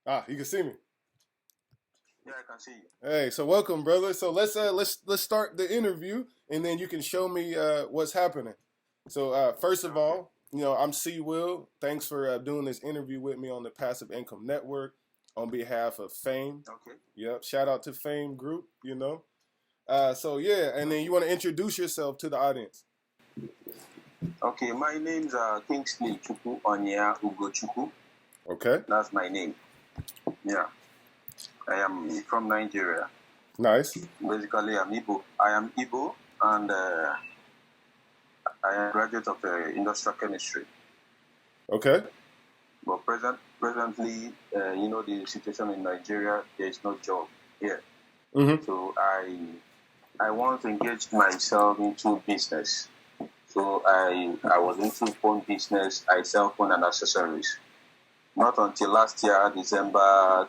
Ah, you can see me. Yeah, I can see you. Hey, so welcome, brother. So let's start the interview, and then you can show me what's happening. So first of all, I'm C Will. Thanks for doing this interview with me on the Passive Income Network on behalf of Fame. Okay. Yep. Shout out to Fame Group. So yeah, and then you want to introduce yourself to the audience. Okay, my name's Kingsley Chukwu Onya Ugochukwu. Okay. That's my name. Yeah. I am from Nigeria. Nice. Basically, I'm Igbo. I am Igbo, and I am a graduate of industrial chemistry. Okay. But presently, the situation in Nigeria, there is no job here. Mm-hmm. So I want to engage myself into business. So I was into phone business. I sell phone and accessories. Not until last year, December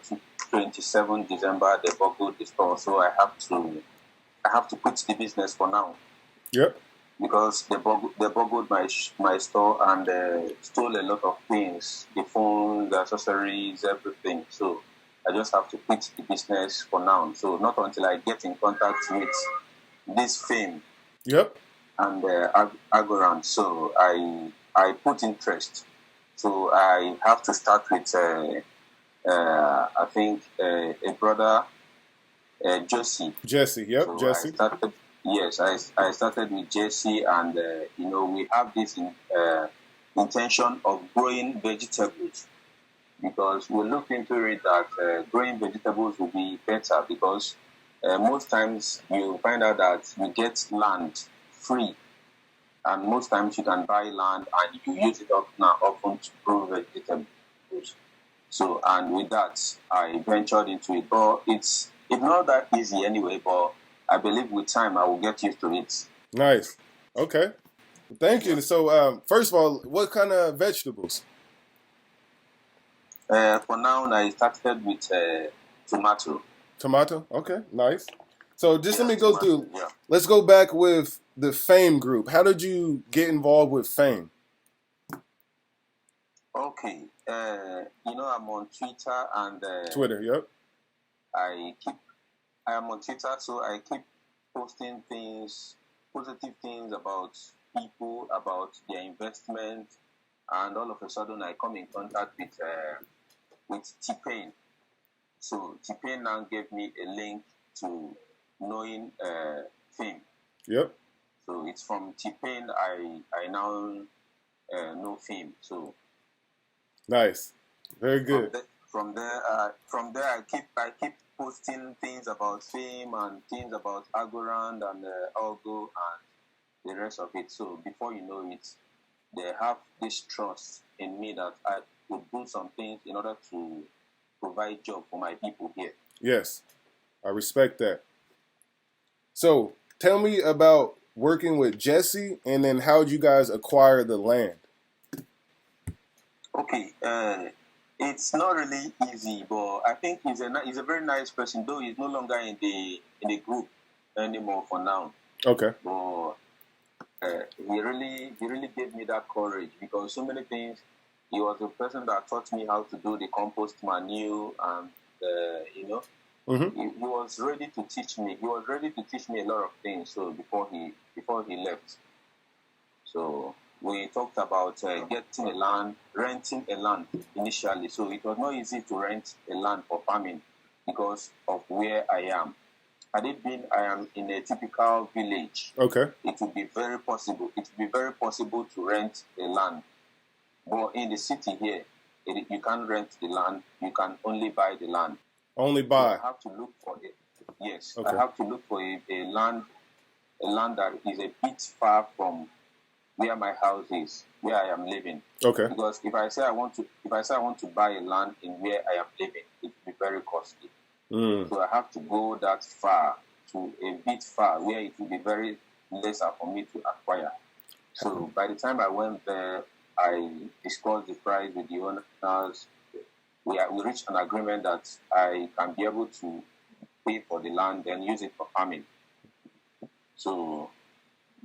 27 December, they boggled the store. So I have to quit the business for now. Yep. Because they boggled my store and stole a lot of things, the phone, the accessories, everything. So I just have to quit the business for now. So not until I get in contact with this Fame. Yep. And Agorand. So I put interest. So I have to start with I think a brother, Josie. Jesse. Yep. So Jesse. I started with Jesse, and we have this intention of growing vegetables, because we looked into it that growing vegetables will be better, because most times you find out that you get land free, and most times you can buy land and you use it often to grow vegetables. So, and with that, I ventured into it. But it's not that easy anyway. But I believe with time I will get used to it. Nice. Okay. Thank you. So, first of all, what kind of vegetables? For now, I started with tomato. Tomato. Okay. Nice. So just let me go tomato, through. Yeah. Let's go back with the Fame Group. How did you get involved with Fame? Okay. I'm on Twitter and Twitter. Yep. I am on Twitter, so I keep posting things, positive things about people, about their investment, and all of a sudden I come in contact with T-Pain. So T-Pain now gave me a link to knowing Fame. Yep. So it's from T-Pain I now know Fame. So nice, very good. From there I keep posting things about Fame and things about Agorand and Algo and the rest of it. So before you know it, they have this trust in me that I would do some things in order to provide job for my people here. Yes, I respect that. So tell me about working with Jesse, and then how did you guys acquire the land? Okay, it's not really easy, but I think he's a very nice person. Though he's no longer in the group anymore for now. Okay. But he really gave me that courage, because so many things. He was the person that taught me how to do the compost manure, and Mm-hmm. he was ready to teach me. He was ready to teach me a lot of things. So before he left, so we talked about getting a land, renting a land initially. So it was not easy to rent a land for farming because of where I am. Had it been I am in a typical village, Okay. it would be very possible. It would be very possible to rent a land. But in the city here, you can't rent the land. You can only buy the land. Only buy. So I have to look for it. Yes, Okay. I have to look for a land that is a bit far from where my house is, where I am living. Okay. Because if I say I want to buy a land in where I am living, it will be very costly. So I have to go that far, to a bit far, where it will be very lesser for me to acquire. So by the time I went there, I discussed the price with the owners. We reached an agreement that I can be able to pay for the land and use it for farming. So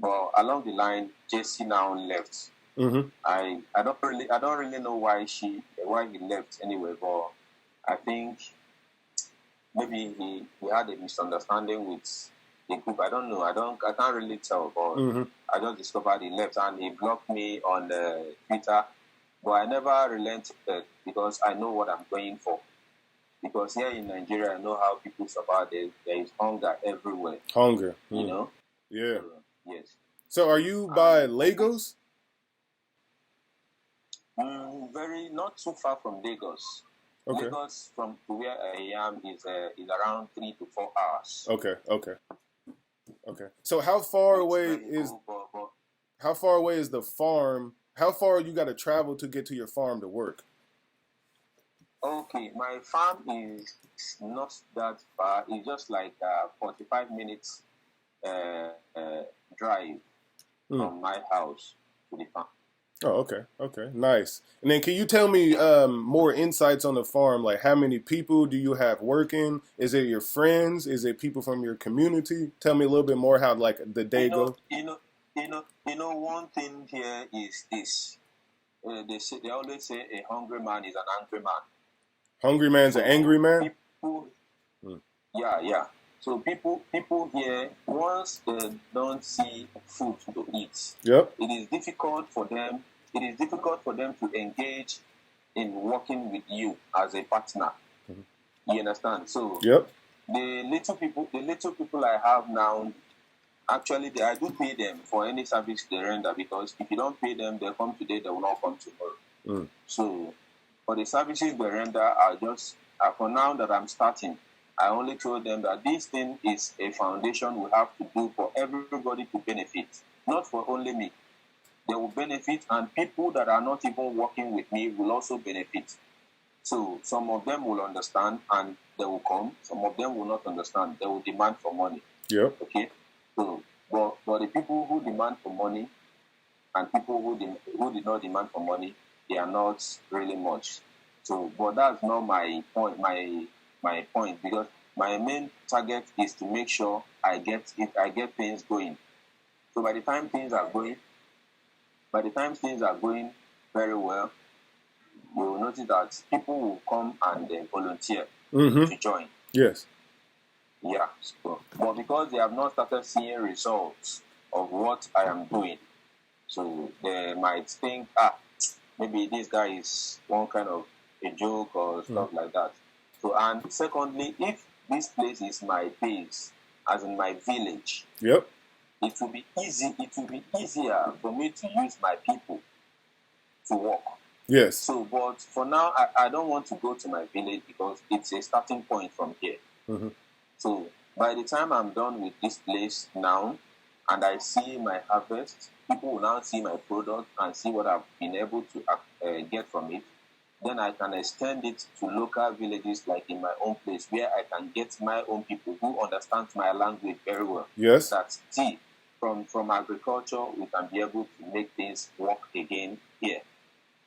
But along the line, Jesse now left. Mm-hmm. I don't really know why he left anyway. But I think maybe he had a misunderstanding with the group. I don't know. I can't really tell. But Mm-hmm. I just discovered he left and he blocked me on Twitter. But I never relented because I know what I'm going for. Because here in Nigeria, I know how people suffer. There is hunger everywhere. Hunger. You know. Yeah. Yes. So are you by Lagos? Very not too far from Lagos. Okay. Lagos from where I am is around 3 to 4 hours. Okay. So how far away is how far away is the farm? How far you got to travel to get to your farm to work? Okay, my farm is not that far. It's just like 45 minutes drive from my house to the farm. Oh, okay, nice. And then can you tell me more insights on the farm? Like how many people do you have working? Is it your friends? Is it people from your community? Tell me a little bit more how like the day goes. One thing here is this. They always say a hungry man is an angry man. Hungry man's an angry man? Yeah. So people here, once they don't see food to eat, yep, it is difficult for them to engage in working with you as a partner. Mm-hmm. You understand? So yep, the little people I have now, actually I do pay them for any service they render, because if you don't pay them, they come today, they will not come tomorrow. So for the services they render, are just for now that I'm starting, I only told them that this thing is a foundation we have to do for everybody to benefit, not for only me. They will benefit, and people that are not even working with me will also benefit. So some of them will understand and they will come. Some of them will not understand. They will demand for money. Yep. Okay. So, but the people who demand for money and people who did not demand for money, they are not really much. So, but that's not my point. My point, because my main target is to make sure I get things going. So by the time things are going very well, you will notice that people will come and volunteer to join. Yes. Yeah. So, but because they have not started seeing results of what I am doing, so they might think, maybe this guy is one kind of a joke or stuff like that. So, and secondly, if this place is my base, as in my village, yep, it will be easy. It will be easier for me to use my people to work. Yes. So, but for now, I don't want to go to my village because it's a starting point from here. Mm-hmm. So, by the time I'm done with this place now, and I see my harvest, people will now see my product and see what I've been able to get from it. Then I can extend it to local villages like in my own place, where I can get my own people who understand my language very well. Yes. That from agriculture, we can be able to make things work again here.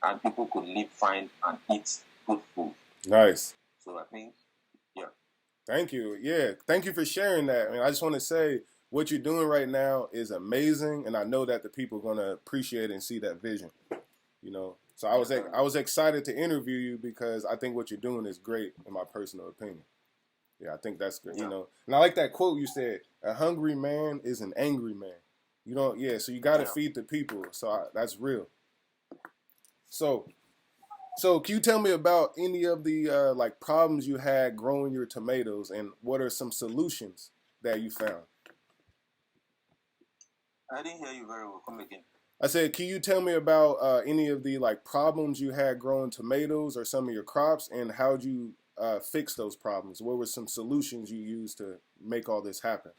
And people could live fine and eat good food. Nice. So I think, yeah. Thank you. Yeah. Thank you for sharing that. I mean, I just want to say what you're doing right now is amazing. And I know that the people are going to appreciate and see that vision, you know. So I was excited to interview you because I think what you're doing is great, in my personal opinion. Yeah, I think that's good, you know. And I like that quote you said, a hungry man is an angry man. You know, so you got to feed the people. So that's real. So can you tell me about any of the like problems you had growing your tomatoes, and what are some solutions that you found? I didn't hear you very well. Come again. I said, can you tell me about any of the like problems you had growing tomatoes or some of your crops, and how'd you fix those problems? What were some solutions you used to make all this happen?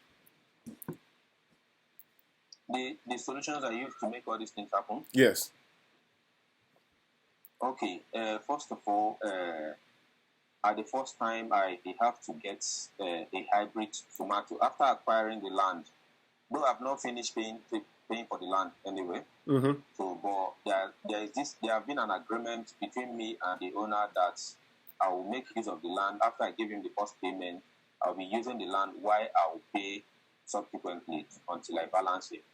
The solutions I used to make all these things happen? Yes. Okay. First of all, at the first time, I have to get a hybrid tomato after acquiring the land. Though I've not finished paying for the land anyway. Mm-hmm. So, but there have been an agreement between me and the owner that I will make use of the land after I give him the first payment. I'll be using the land while I will pay subsequently until I balance it.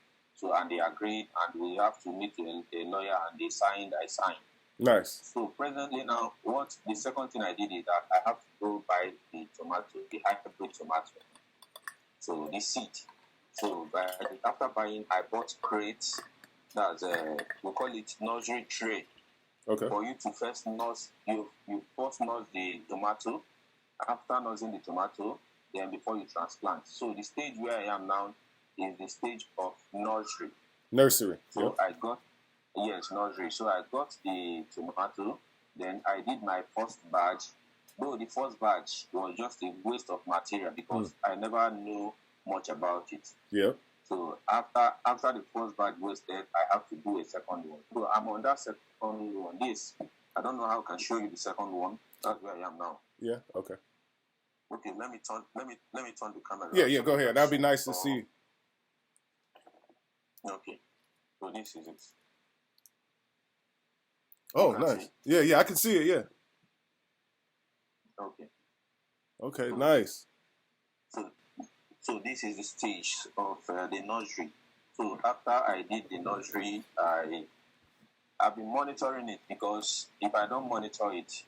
So, and they agreed, and we have to meet a lawyer, and they signed. I signed. Nice. So presently now, what the second thing I did is that I have to go buy the tomato, the hybrid tomato. So the seed. So after buying, I bought crates. That's we call it nursery tray. Okay. For you to first nurse, you first nurse the tomato. After nursing the tomato, then before you transplant. So the stage where I am now is the stage of nursery. Nursery. So Yep. I got, yes, nursery. So I got the tomato. Then I did my first batch. Though the first batch was just a waste of material because I never knew much about it. Yep. So after the first batch wasted, I have to do a second one. So I'm on that second one. This, I don't know how I can show you the second one. That's where I am now. Yeah. Okay. Okay, let me turn the camera. Yeah. Go ahead. That'd be nice to see. Okay. So this is it. Oh, nice. Yeah. I can see it. Yeah. Okay. Okay. Nice. So this is the stage of the nursery. So after I did the nursery, I've been monitoring it because if I don't monitor it,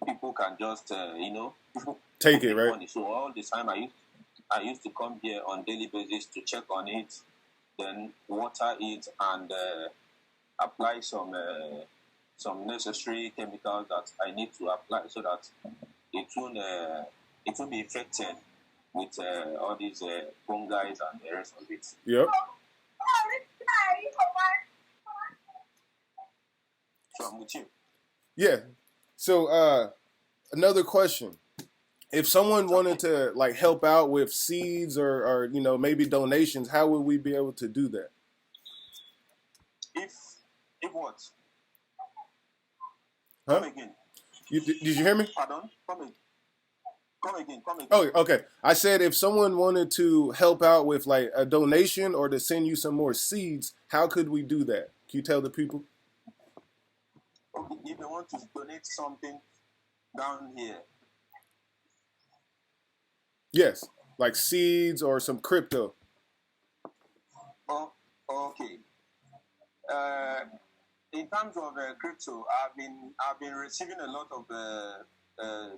people can just people take it, right? money. So all the time I used to come here on daily basis to check on it, then water it and apply some necessary chemicals that I need to apply so that it won't be affected with all these fungi and the rest of it. Yep. So I'm with you. Yeah. So another question. If someone wanted to like help out with seeds or maybe donations, how would we be able to do that? If what? Huh? Come again. Did you hear me? Pardon? Come again. Oh, okay. I said if someone wanted to help out with like a donation or to send you some more seeds, how could we do that? Can you tell the people? Okay, if they want to donate something down here. Yes, like seeds or some crypto. Oh, okay. In terms of crypto, I've been receiving a lot of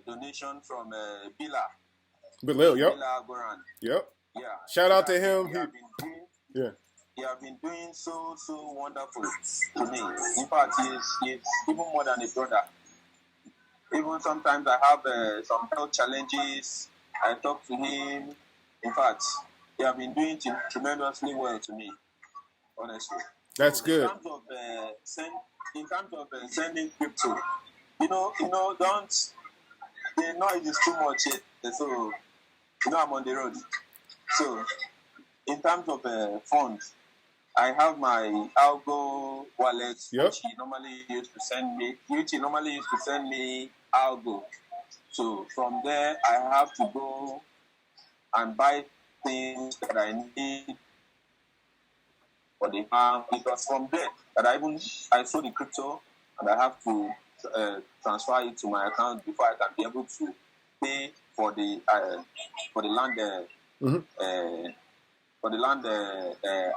donation from Bilal, yep. Bilal Goran. Yep. Yeah. Shout out to him. He have been doing so wonderful to me. In fact, he's even more than a brother. Even sometimes I have some health challenges. I talk to him. In fact, he have been doing tremendously well to me. Honestly. That's good. In terms of sending crypto, don't the noise is too much. So I'm on the road. So in terms of funds, I have my Algo wallet, which he normally used to send me Algo. So from there, I have to go and buy things that I need for the farm. It was from there that I sold the crypto, and I have to transfer it to my account before I can be able to pay for the land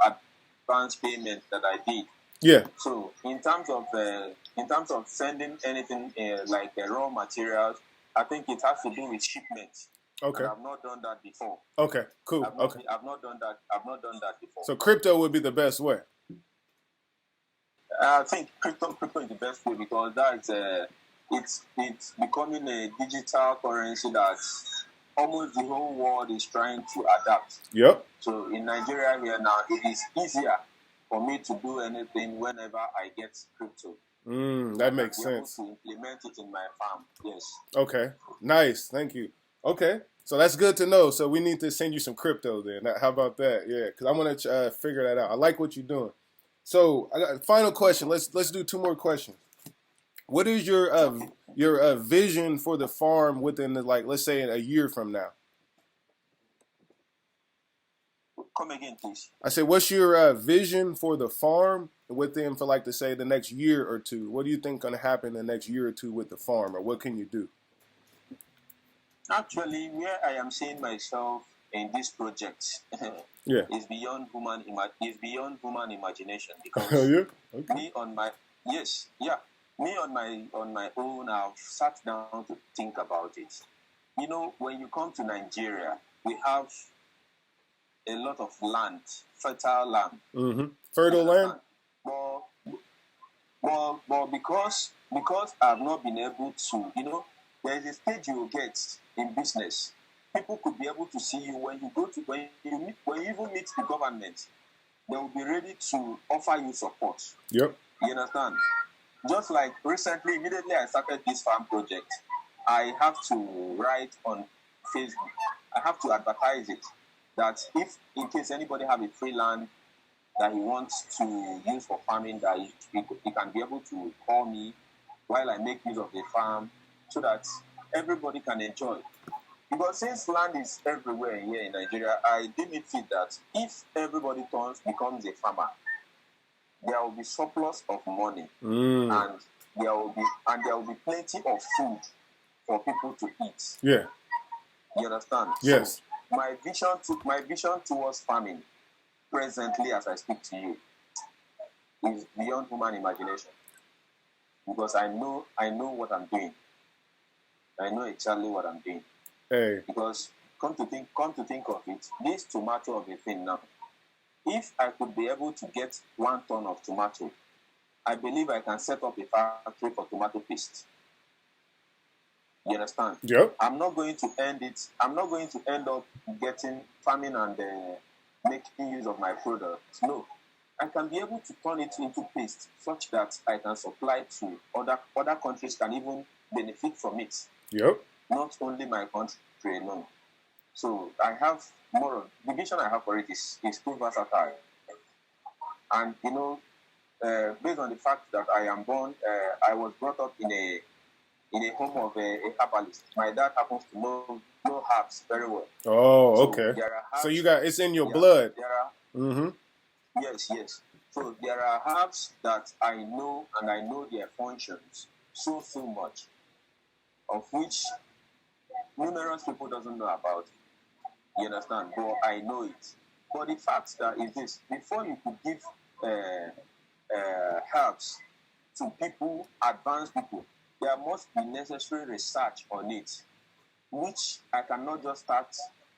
advance payment that I did. Yeah. So in terms of sending anything like raw materials, I think it has to do with shipment. Okay. And I've not done that before. Okay. Cool. I've not done that before. So crypto would be the best way. I think crypto is the best way because that's it's becoming a digital currency that almost the whole world is trying to adapt. Yep. So in Nigeria here now, it is easier for me to do anything whenever I get crypto. That makes sense. To implement it in my farm. Yes. Okay. Nice. Thank you. Okay. So that's good to know. So we need to send you some crypto then. How about that? Yeah, because I want to figure that out. I like what you're doing. So I got a final question. Let's do 2 more questions. What is your vision for the farm within let's say in a year from now? Come again, please. I said, what's your vision for the farm within for the next year or 2? What do you think going to happen in the next year or 2 with the farm, or what can you do? Actually, where I am seeing myself in this project, Yeah. is beyond human imagination. Because Yeah. Okay. me on my own, I've sat down to think about it. You know, when you come to Nigeria, we have a lot of land, fertile land. Mm-hmm. Fertile land. But because I've not been able to, you know, there is a stage you will get in business. People could be able to see you when you even meet the government. They will be ready to offer you support. Yep. You understand? Just like recently, immediately I started this farm project, I have to write on Facebook. I have to advertise it that if in case anybody have a free land that he wants to use for farming, that he can be able to call me while I make use of the farm so that everybody can enjoy. Because since land is everywhere here in Nigeria, I deem it fit that if everybody becomes a farmer, there will be surplus of money, and there will be plenty of food for people to eat. Yeah. You understand? Yes. So my vision towards farming, presently as I speak to you, is beyond human imagination. Because I know what I'm doing. I know exactly what I'm doing. Hey. Because come to think of it, this tomato of a thing now, if I could be able to get 1 ton of tomato, I believe I can set up a factory for tomato paste. You understand? Yep. I'm not going to end up getting farming and making use of my products. No. I can be able to turn it into paste such that I can supply to other countries can even benefit from it. Yep. Not only my country alone. So I have more of the vision I have for it is too versatile. And you know, based on the fact that I was brought up in a home of a herbalist. My dad happens to know herbs very well. Oh, okay. So you got it's in your blood. Yes. So there are herbs that I know, and I know their functions so much, of which numerous people doesn't know about. You understand? But I know it. But the fact that is this: before you could give herbs to people, advanced people, there must be necessary research on it, which I cannot just start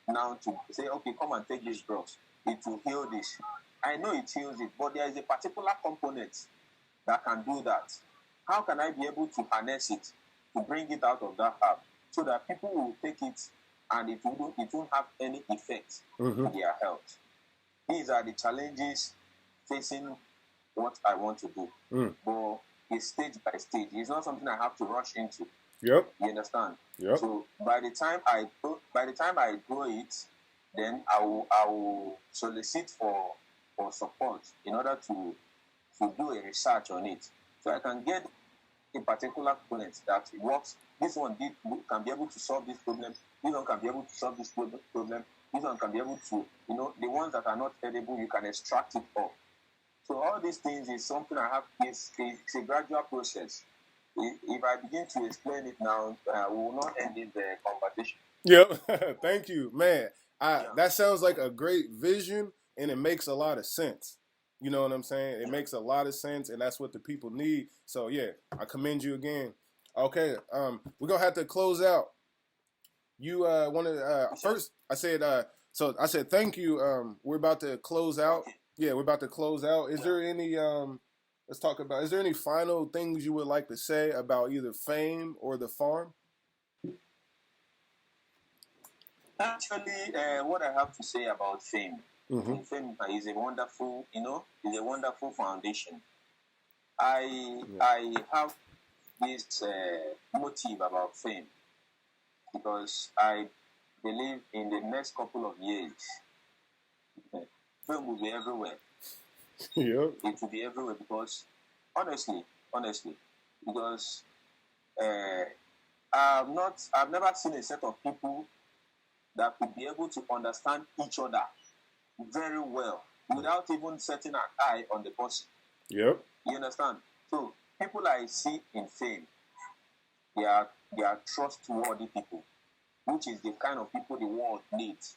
now to say, okay, come and take these drugs. It will heal this. I know it heals it, but there is a particular component that can do that. How can I be able to harness it, to bring it out of that herb, so that people will take it and it won't have any effect on their health? These are the challenges facing what I want to do. But it's stage by stage. It's not something I have to rush into. Yep. You understand? Yep. So by the time I grow it, then I will solicit for support in order to do a research on it. So I can get a particular component that works. This one can be able to solve this problem. This one can be able to solve this problem. This one can be able to, the ones that are not edible, you can extract it off. So all these things is something I have. It's a gradual process. If I begin to explain it now, we will not end the conversation. Yep. Thank you, man. That sounds like a great vision, and it makes a lot of sense. You know what I'm saying? It makes a lot of sense, and that's what the people need. So yeah, I commend you again. Okay, we're gonna have to close out. You want to first? I said thank you. We're about to close out. Yeah, we're about to close out. Is there any let's talk about, is there any final things you would like to say about either Fame or the farm? Actually, what I have to say about Fame, Fame is a wonderful, is a wonderful foundation. I have this motive about Fame because I believe in the next couple of years, Fame will be everywhere. Yeah. It will be everywhere because, honestly, because I've never seen a set of people that could be able to understand each other very well without even setting an eye on the person. Yep. You understand? So people I see in Fame, they are trustworthy people, which is the kind of people the world needs.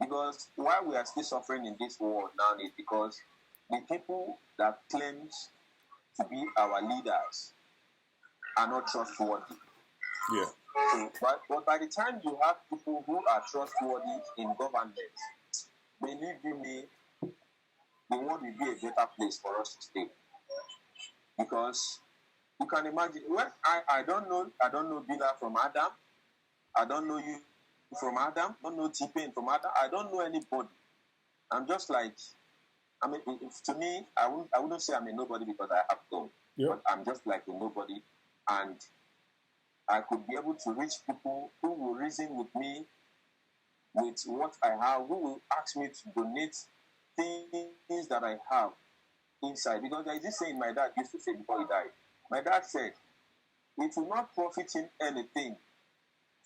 Because why we are still suffering in this world now is because the people that claims to be our leaders are not trustworthy. Yeah. So, but by the time you have people who are trustworthy in government, believe you me, the world will be a better place for us to stay. Because you can imagine, when I don't know Bila from Adam, I don't know you from Adam, I don't know T-Pain from Adam, I don't know anybody. I'm just like, I mean, to me, I wouldn't say I'm a nobody because I have God, but I'm just like a nobody, and I could be able to reach people who will reason with me with what I have, who will ask me to donate things that I have inside. Because there is this saying my dad used to say before he died. My dad said, it will not profit him anything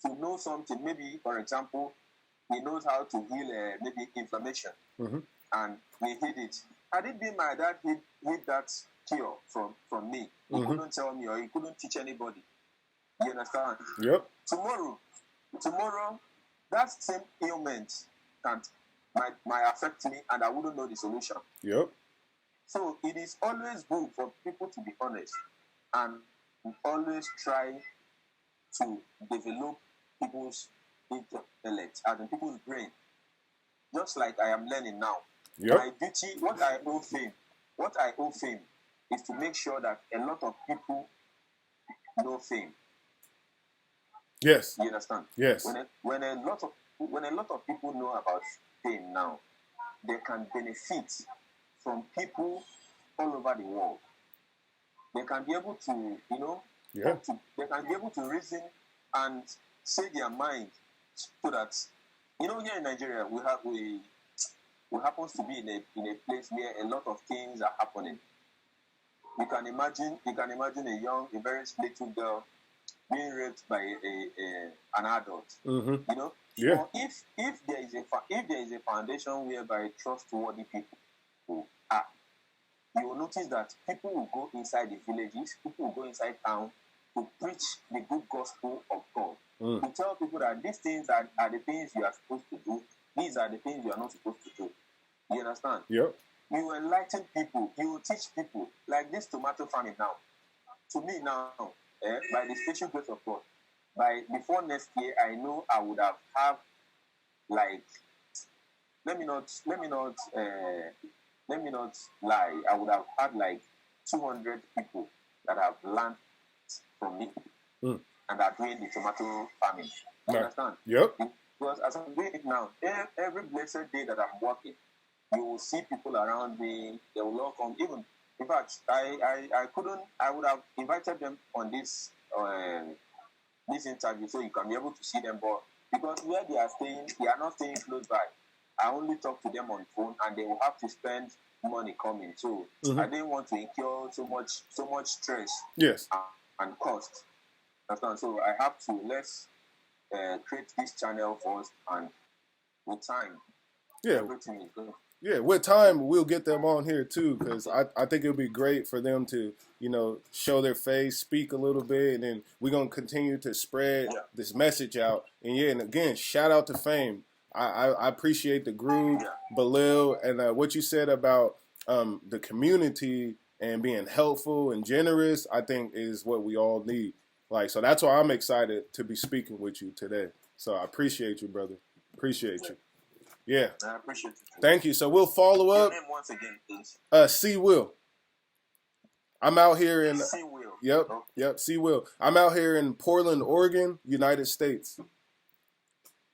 to know something. Maybe, for example, he knows how to heal maybe inflammation, and he hid it. Had it been my dad hid that cure from me, he couldn't tell me or he couldn't teach anybody. You understand? Yep. Tomorrow, that same ailment might affect me, and I wouldn't know the solution. Yep. So it is always good for people to be honest and always try to develop people's intellect and people's brain. Just like I am learning now. Yep. My duty, what I owe fame is to make sure that a lot of people know fame. Yes. You understand? Yes. When a lot of people know about fame now, they can benefit from people all over the world. They can be able to, they can be able to reason and say their mind, so that, here in Nigeria we happen to be in a place where a lot of things are happening. You can imagine a very little girl being raped by an adult. Yeah. Or if there is a foundation whereby trustworthy people are, you will notice that people will go inside the villages, people will go inside town to preach the good gospel of God. To tell people that these things are the things you are supposed to do, these are the things you are not supposed to do. You understand? Yep. You will enlighten people, you will teach people, like this tomato farming now. To me now, by the special grace of God, before next year, I know I would have like, let me not lie. I would have had like 200 people that have learned from me and are doing the tomato farming. You understand? Yep. Because as I'm doing it now, every blessed day that I'm working, you will see people around me. They will all come. Even, in fact, I would have invited them on this interview so you can be able to see them, but because where they are staying, they are not staying close by. I only talk to them on phone, and they will have to spend money coming. So I didn't want to incur so much stress. Yes. And cost. So I have to let's create this channel first, and with time, everything is good. Yeah, with time we'll get them on here too, because I think it'll be great for them to show their face, speak a little bit, and then we're gonna continue to spread this message out. And again, shout out to Fame. I appreciate the group, Belil, and what you said about the community and being helpful and generous. I think is what we all need. So that's why I'm excited to be speaking with you today. So I appreciate you, brother. Appreciate you. Yeah. I appreciate it. Thank you. So we'll follow up. Your name once again, please. C. Will. I'm out here in. C. Will. Yep. Okay. Yep. C. Will. I'm out here in Portland, Oregon, United States.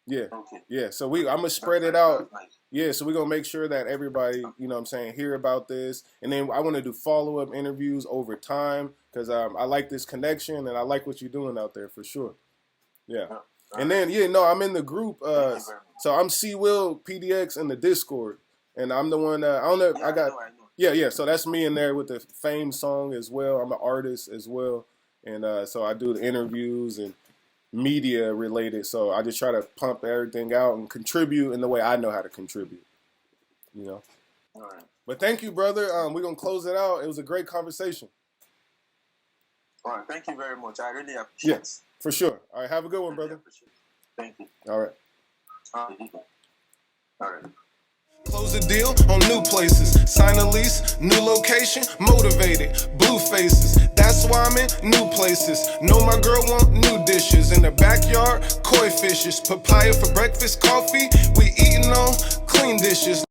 Yeah. Okay. Yeah. So I'm gonna spread it out. Nice. Yeah. So we're gonna make sure that everybody, hear about this, and then I want to do follow up interviews over time because I like this connection and I like what you're doing out there for sure. Yeah. And then, I'm in the group. So I'm C. Will PDX in the Discord, and I'm the one. I don't know. I got. I know. Yeah. So that's me in there with the Fame song as well. I'm an artist as well, and so I do the interviews and media related. So I just try to pump everything out and contribute in the way I know how to contribute. All right. But thank you, brother. We're gonna close it out. It was a great conversation. All right. Thank you very much. I really appreciate it. For sure. All right. Have a good one, brother. Thank you. All right. All right. Correct. Close a deal on new places, sign a lease, new location, motivated, blue faces. That's why I'm in new places. Know my girl want new dishes. In the backyard, koi fishes, papaya for breakfast, coffee. We eating on clean dishes.